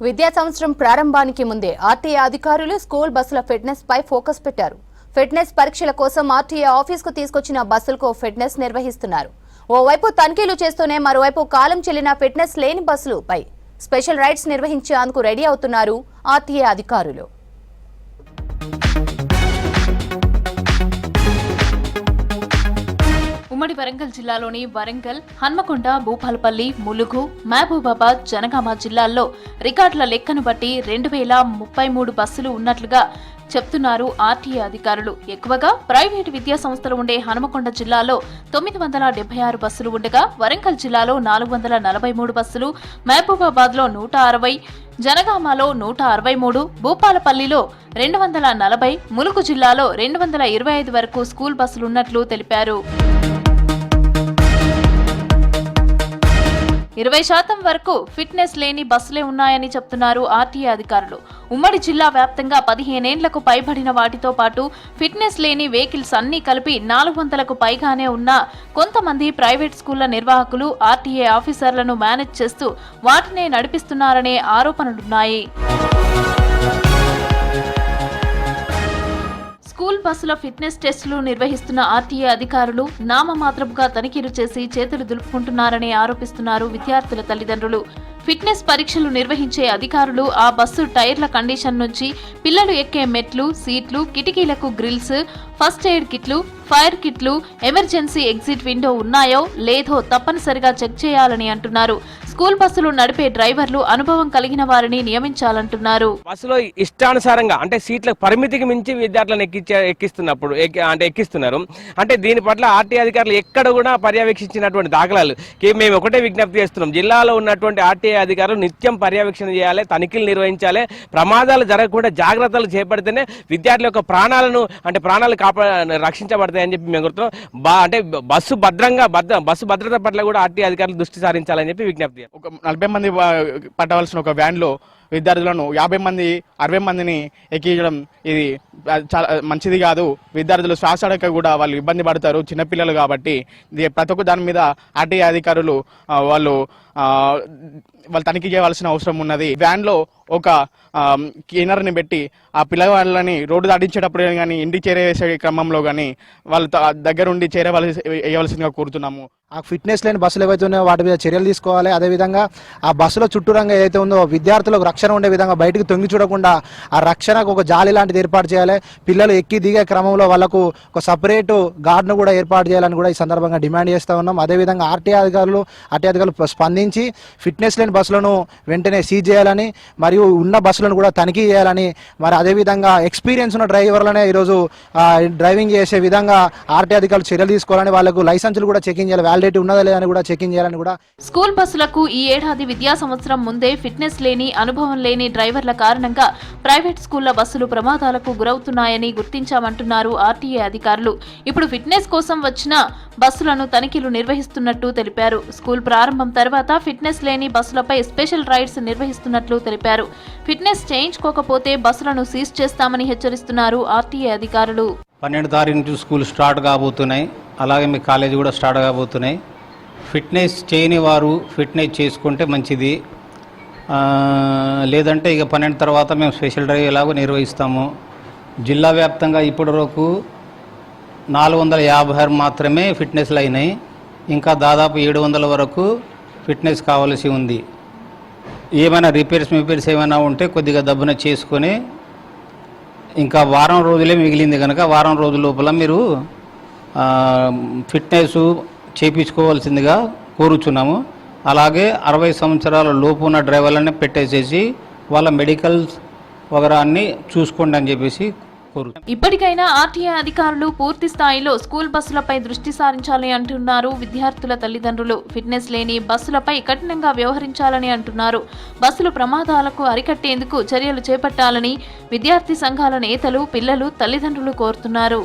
విద్యా సంవత్సరం ప్రారంభానికి ముందే ఆర్టీఏ అధికారులు స్కూల్ బస్సుల ఫిట్నెస్ పై ఫోకస్ పెట్టారు. ఫిట్నెస్ పరీక్షల కోసం ఆర్టీఏ ఆఫీస్కు తీసుకొచ్చిన బస్సులకు ఫిట్నెస్ నిర్వహిస్తున్నారు. ఓవైపు తనిఖీలు చేస్తూనే మరోవైపు కాలం చెల్లిన ఫిట్నెస్ లేని బస్సులపై స్పెషల్ రైడ్స్ నిర్వహించేందుకు రెడీ అవుతున్నారు ఆర్టీఏ అధికారులు. ఉమ్మడి వరంగల్ జిల్లాలోని వరంగల్, హన్మకొండ, భూపాలపల్లి, ములుగు, మహబూబాబాద్, జనగామ జిల్లాల్లో రికార్డుల లెక్కను బట్టి 2033 బస్సులు ఉన్నట్లుగా చెప్తున్నారు ఆర్టీఏ అధికారులు. ఎక్కువగా ప్రైవేటు విద్యా సంస్థలు ఉండే హనుమకొండ జిల్లాలో 976 బస్సులు ఉండగా వరంగల్ జిల్లాలో 443 బస్సులు, మహబూబాబాద్ లో 160, జనగామలో 163, భూపాలపల్లిలో 240, ములుగు జిల్లాలో 225 వరకు స్కూల్ బస్సులున్నట్లు తెలిపారు. 20% వరకు ఫిట్నెస్ లేని బస్సులే ఉన్నాయని చెప్తున్నారు ఆర్టీఏ అధికారులు. ఉమ్మడి జిల్లా వ్యాప్తంగా 15 ఏళ్లకు పైబడిన వాటితో పాటు ఫిట్నెస్ లేని వెహికల్స్ అన్ని కలిపి 400కు పైగానే ఉన్న కొంతమంది ప్రైవేట్ స్కూళ్ల నిర్వాహకులు ఆర్టీఏ ఆఫీసర్లను మేనేజ్ చేస్తూ వాటినే నడిపిస్తున్నారనే ఆరోపణలున్నాయి. స్కూల్ బస్సుల ఫిట్నెస్ టెస్టులు నిర్వహిస్తున్న ఆర్టీఏ అధికారులు నామమాత్రపుగా తనిఖీలు చేసి చేతులు దులుపుకుంటున్నారని ఆరోపిస్తున్నారు విద్యార్థుల తల్లిదండ్రులు. ఫిట్నెస్ పరీక్షలు నిర్వహించే అధికారులు ఆ బస్సు టైర్ల కండిషన్ నుంచి పిల్లలు ఎక్కే మెట్లు, సీట్లు, కిటికీలకు గ్రిల్స్, ఫస్ట్ ఎయిడ్ కిట్లు, ఫైర్ కిట్లు, ఎమర్జెన్సీ ఎగ్జిట్ విండో ఉన్నాయో లేదో తప్పనిసరిగా చెక్ చేయాలని అంటున్నారు. స్కూల్ బస్సులు నడిపే డ్రైవర్లు అనుభవం కలిగిన వారిని నియమించాలంటున్నారు. బస్సులో ఇష్టానుసారంగా అంటే సీట్ల పరిమితికి మించి విద్యార్థులను ఎక్కిస్తున్నారు. అంటే దీని పట్ల ఆర్టీఏ అధికారులు ఎక్కడ కూడా పర్యవేక్షించినటువంటి దాఖలాలు మేము ఒకటే విజ్ఞప్తి చేస్తున్నాం. జిల్లాలో ఉన్నటువంటి ఆర్టీఏ అధికారులు నిత్యం పర్యవేక్షణ చేయాలి, తనిఖీలు నిర్వహించాలి. ప్రమాదాలు జరగకుండా జాగ్రత్తలు చేపడితేనే విద్యార్థుల యొక్క ప్రాణాలు రక్షించబడతాయని చెప్పి మేము కోరుతున్నాం. అంటే బస్సు భద్రత పట్ల కూడా ఆర్టీఏ అధికారులు దృష్టి సారించాలని చెప్పి విజ్ఞప్తి. ఒక 40 మంది పట్టవలసిన ఒక వ్యాన్లో విద్యార్థులను 50 మంది 60 మందిని ఎక్కించడం ఇది చాలా మంచిది కాదు. విద్యార్థులు శ్వాసడక కూడా వాళ్ళు ఇబ్బంది పడతారు, చిన్నపిల్లలు కాబట్టి. ప్రతి ఒక్క దాని మీద ఆర్టీఏ అధికారులు వాళ్ళు తనిఖీ చేయవలసిన అవసరం ఉన్నది. వ్యాన్లో ఒక క్లీనర్ని పెట్టి ఆ పిల్లవాళ్ళని రోడ్డు దాటించేటప్పుడు కానీ ఇంటికి చేరవేసే క్రమంలో కానీ వాళ్ళు దగ్గరుండి వేయవలసిందిగా కోరుతున్నాము. ఆ ఫిట్నెస్ లేని బస్సులు ఏవైతే ఉన్నాయో వాటి మీద చర్యలు తీసుకోవాలి. అదేవిధంగా ఆ బస్సులో చుట్టూరంగా ఏదైతే ఉందో విద్యార్థులకు రక్షణ ఉండే విధంగా బయటకు తొంగి చూడకుండా ఆ రక్షణకు ఒక జాలి లాంటిది ఏర్పాటు చేయాలి. పిల్లలు ఎక్కి దిగే క్రమంలో వాళ్లకు ఒక సపరేట్ గార్డ్ను కూడా ఏర్పాటు చేయాలని కూడా ఈ సందర్భంగా డిమాండ్ చేస్తూ ఉన్నాం. అదేవిధంగా ఆర్టీఏ అధికారులు స్పందించి ఫిట్నెస్ లేని బస్సులను వెంటనే సీజ్ చేయాలని, మరియు ఉన్న బస్సులను కూడా తనిఖీ చేయాలని, మరి అదేవిధంగా ఎక్స్పీరియన్స్ ఉన్న డ్రైవర్లనే ఈరోజు డ్రైవింగ్ చేసే విధంగా ఆర్టీఏ అధికారులు చర్యలు తీసుకోవాలని, వాళ్ళకు లైసెన్సులు కూడా చెకింగ్ చేయాలి, వ్యాలిడిటీ ఉన్నదా లేదని కూడా చెకింగ్ చేయాలని కూడా. స్కూల్ బస్సులకు ఈ ఏడాది విద్యా సంవత్సరం ముందే ఫిట్నెస్ లేని, అనుభవం లేని డ్రైవర్ల కారణంగా ప్రైవేట్ స్కూళ్ల బస్సులు ప్రమాదాలకు గురవుతున్నాయని గుర్తించామంటున్నారు ఆర్టీఏ అధికారులు. ఇప్పుడు ఫిట్నెస్ కోసం వచ్చిన బస్సులను తనిఖీలు నిర్వహిస్తున్నట్టు తెలిపారు. స్కూల్ ప్రారంభం తర్వాత ఫిట్నెస్ లేని బస్సులపై స్పెషల్ రైడ్స్ నిర్వహిస్తున్నట్లు తెలిపారు. ఫిట్నెస్ చేయించుకోకపోతే బస్సులను సీజ్ చేస్తామని హెచ్చరిస్తున్నారు ఆర్టీఏ అధికారులు. 12వ తారీఖు నుంచి స్కూల్ స్టార్ట్ కాబోతున్నాయి, అలాగే మీ కాలేజీ కూడా స్టార్ట్ కాబోతున్నాయి. ఫిట్నెస్ చేయని వారు ఫిట్నెస్ చేసుకుంటే మంచిది, లేదంటే ఇక 12 తర్వాత మేము స్పెషల్ డ్రైవ్ ఎలాగో నిర్వహిస్తాము. జిల్లా వ్యాప్తంగా ఇప్పటి వరకు 456 మాత్రమే ఫిట్నెస్లు అయినాయి. ఇంకా దాదాపు 700 వరకు ఫిట్నెస్ కావాల్సి ఉంది. ఏమైనా రిపేర్స్ ఏమైనా ఉంటే కొద్దిగా దబ్బున చేసుకొని, ఇంకా వారం రోజులే మిగిలింది కనుక వారం రోజుల లోపల మీరు ఫిట్నెస్ చేయించుకోవాల్సిందిగా కోరుచున్నాము. అలాగే 60 సంవత్సరాల లోపు ఉన్న డ్రైవర్లని పెట్టేసేసి వాళ్ళ మెడికల్స్ వగైరా అన్ని చూసుకోండి అని చెప్పేసి కోరుతున్నాం. ఇప్పటికైనా ఆర్టీఏ అధికారులు పూర్తి స్థాయిలో స్కూల్ బస్సులపై దృష్టి సారించాలని అంటున్నారు విద్యార్థుల తల్లిదండ్రులు. ఫిట్నెస్ లేని బస్సులపై కఠినంగా వ్యవహరించాలని అంటున్నారు. బస్సులు ప్రమాదాలకు అరికట్టేందుకు చర్యలు చేపట్టాలని విద్యార్థి సంఘాల నేతలు, పిల్లలు, తల్లిదండ్రులు కోరుతున్నారు.